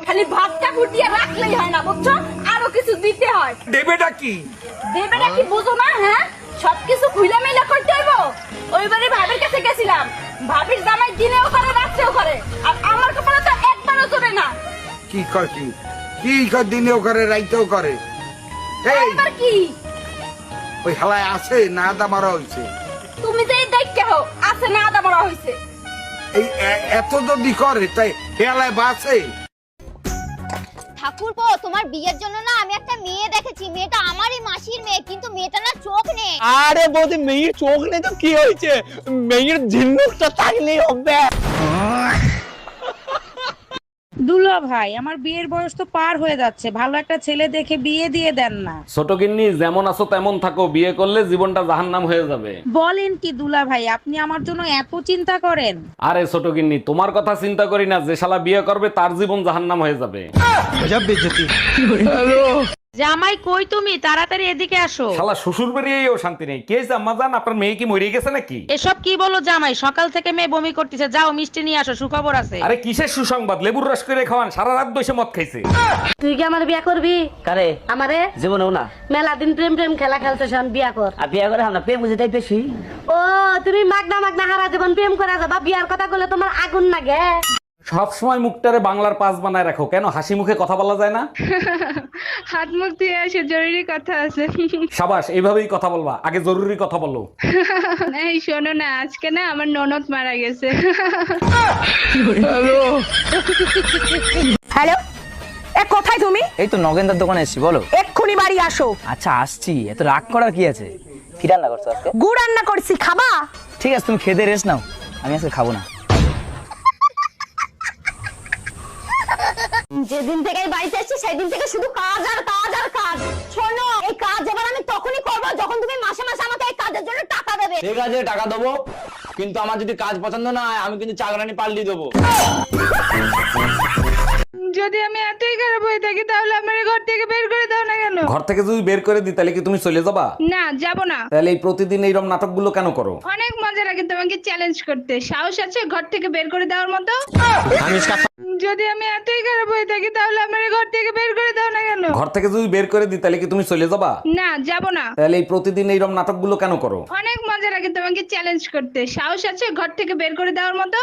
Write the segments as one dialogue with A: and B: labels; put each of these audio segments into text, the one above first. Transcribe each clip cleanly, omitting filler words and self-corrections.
A: খালি ভাতটা ফুটিয়ে রাখলেই হয় না, বুঝছো? আরো কিছু দিতে হয়।
B: দেবেটা কি?
A: দেবেটা কি বুঝো না? হ্যাঁ, সবকিছু খুইলা মেলা করতে হইব। ওইবারে ভাবির কাছে গেছিলাম, ভাবির জামাই দিনেও করে রাত্রেও করে, আর আমার কপালে তো একবারও চলে না।
B: কি কয় কি? কি কয় দিনেও করে রাইতেও করে? এই
A: এবার কি?
B: ওই হালায় আছে না আদা মারা হইছে?
A: তুমি যে দেখতে হো আছে না আদা মরা হইছে।
B: এই এত যদি করে তাই হেলায় বাঁচে?
C: ঠাকুরপো, তোমার বিয়ের জন্য না আমি একটা মেয়ে দেখেছি। মেয়েটা আমারই মাসির মেয়ে, কিন্তু মেয়েটা না চোখ নেই।
D: আরে বৌদি, মেয়ের চোখ নেই তো কি হয়েছে? মেয়ের ঝিনুকটা থাকলেই হবে।
E: দুলা ভাই, আমার বিয়ের বয়স তো পার হয়ে যাচ্ছে, ভালো একটা ছেলে দেখে বিয়ে দিয়ে দেন না।
F: ছোট গিন্নি, যেমন আছো তেমন থাকো, বিয়ে করলে জীবনটা জাহান্নাম হয়ে যাবে।
E: বলেন কি দুলা ভাই, আপনি আমার জন্য এত চিন্তা করেন?
F: আরে ছোট গিন্নি, তোমার কথা চিন্তা করি না, যে শালা বিয়ে করবে তার জীবন জাহান্নাম হয়ে যাবে।
E: জামাই কই তুমি? তাড়াতাড়ি এদিকে আসো।
F: শালা শ্বশুর বাড়িয়েও শান্তি নেই। কে আম্মা জান, আপনার মেয়ে কি মরে গেছে নাকি?
E: এসব কি বলো জামাই? সকাল থেকে মেয়ে বমি করতেছে, যাও মিষ্টি নিয়ে আসো, সুখবর আছে।
F: আরে কিসের সুসংবাদ? লেবুর রস করে খাওয়ান, সারা রাত বসে মদ খাইছে।
G: তুই কি আমার বিয়া করবি?
H: কারে?
G: আমারে
H: জীবনেও না।
G: মেলা দিন প্রেম প্রেম খেলা খেলতেছ, বিয়া কর।
H: আর বিয়ে করে আমরা প্রেম বুঝে তাই বেশি।
G: ও তুমি মাগনা মাগনা হারা জীবন প্রেম করা যাবা, বিয়ার কথা বলে তোমার আগুন লাগে?
F: সব সময় মুখটারে বাংলার পাস বানায় রাখো কেন? হাসি মুখে কথা বলা যায় না?
I: হাত মুখ ধুয়ে আসে, জরুরি কথা আছে।
F: সাবাস, এইভাবেই কথা বলবা। আগে জরুরি কথা বলো।
I: এই শোনো না, আজকে না আমার ননদ মারা গেছে।
A: হ্যালো, এ কোথায় তুমি?
H: এই তো নগেন্দার দোকানে এসেছি, বলো।
A: এক্ষুনি বাড়ি আসো।
H: আচ্ছা আসছি, এত রাগ করার কি আছে? কি রান্না করছো আজকে?
A: গুড় রান্না করছি, খাবা?
H: ঠিক আছে, তুমি খেতে রেস্ট নাও, আমি আজকে খাবো না।
C: যেদিন থেকে এই বাড়িতে এসেছি সেদিন থেকে শুধু কাজ আর কাজ আর কাজ। শোনো, এই কাজ এবার আমি তখনই করবো যখন তুমি মাসে মাসে আমাকে এই কাজের জন্য টাকা দেবে।
D: ঠিক আছে, টাকা দেবো, কিন্তু আমার যদি কাজ পছন্দ না হয় আমি কিন্তু চাকরানি পাল্টিয়ে দেবো।
I: যদি আমি এতই খারাপ হয়ে থাকি তাহলে আমার ঘর থেকে বের করে দাও না কেন?
F: ঘর থেকে যদি বের করে দিই তাহলে কি তুমি চলে যাবা?
I: না, যাব না।
F: তাহলে এই প্রতিদিন এইরকম নাটকগুলো কেন করো?
I: অনেক মজা লাগে তোমাকে চ্যালেঞ্জ করতে। সাহস আছে ঘর থেকে বের করে দেওয়ার মতো? যদি আমি এতই খারাপ হয়ে থাকি তাহলে আমার ঘর থেকে বের করে দাও না কেন?
F: ঘর থেকে যদি বের করে দিই তাহলে কি তুমি চলে যাবা?
I: না, যাব না।
F: তাহলে এই প্রতিদিন এইরকম নাটকগুলো কেন করো?
I: অনেক মজা লাগে তোমাকে চ্যালেঞ্জ করতে। সাহস আছে ঘর থেকে বের করে দেওয়ার মতো?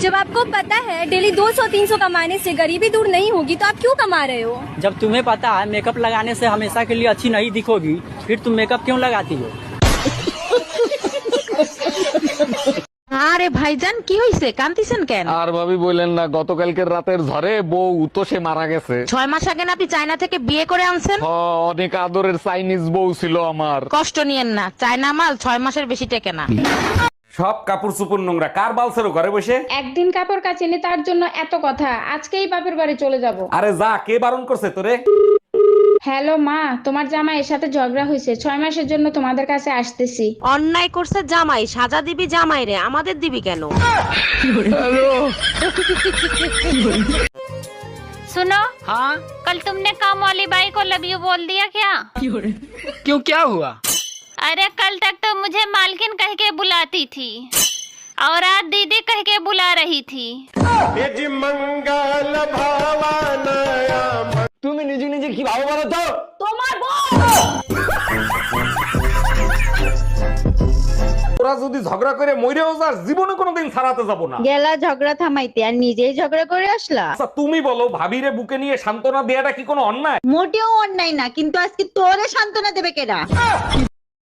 A: जब आपको पता है डेली 200-300 कमाने से गरीबी दूर नहीं होगी तो आप क्यों कमा रहे हो?
H: जब तुम्हें पता है मेकअप लगाने से हमेशा के लिए अच्छी नहीं दिखोगी, फिर तुम मेकअप क्यों लगाती हो?
E: আরে ভাইজান, কি হইছে? কান্দিছেন কেন?
F: আর ভাবি বললেন না, গতকালকের রাতের ঝড়ে বউ তো সে মারা গেছে।
E: 6 মাস আগে না আপনি চায়না থেকে বিয়ে করে আনছেন?
F: অনেক আদরের চাইনিজ বউ ছিল আমার।
E: কষ্ট নিয়েন না, চায়না মাল 6 মাসের বেশি টেকে না।
F: সব কাপড় চুপুর নোংরা, কার বালছেরো ঘরে বসে?
I: একদিন কাপড় কাচিনি তার জন্য এত কথা। আজকেই বাপের বাড়ি চলে যাব।
F: আরে যা, কে বারণ করছে তোরে?
I: হ্যালো মা, তোমার জামাইয়ের সাথে ঝগড়া হয়েছে, 6 মাসের জন্য তোমাদের কাছে আসতেছি।
E: অন্যায় করছে জামাই, সাজা দিবি জামাই রে, আমাদের দিবি কেন?
C: सुनो,
D: हाँ,
C: कल तुमने काम वाली बाई को लव यू बोल दिया क्या?
D: क्यों, क्या हुआ?
C: अरे कल तक तो मुझे मालकिन कह के बुलाती थी और आज दीदी कह के बुला रही थी।
D: তুমি নিজে নিজে কি ভাবো বলো তো?
C: তোমার
F: তোরা যদি ঝগড়া করে মইরেও যাস, জীবনে কোনোদিন ছাড়াতে যাব না।
G: গেলা ঝগড়া থামাইতে আর নিজেই ঝগড়া করে আসলা?
F: আচ্ছা তুমি বলো, ভাবিরে বুকে নিয়ে সান্ত্বনা দেয়াটা কি কোনো অন্যায়?
G: মোটেও অন্যায় না, কিন্তু আজকে তোরে সান্ত্বনা দেবে কেডা?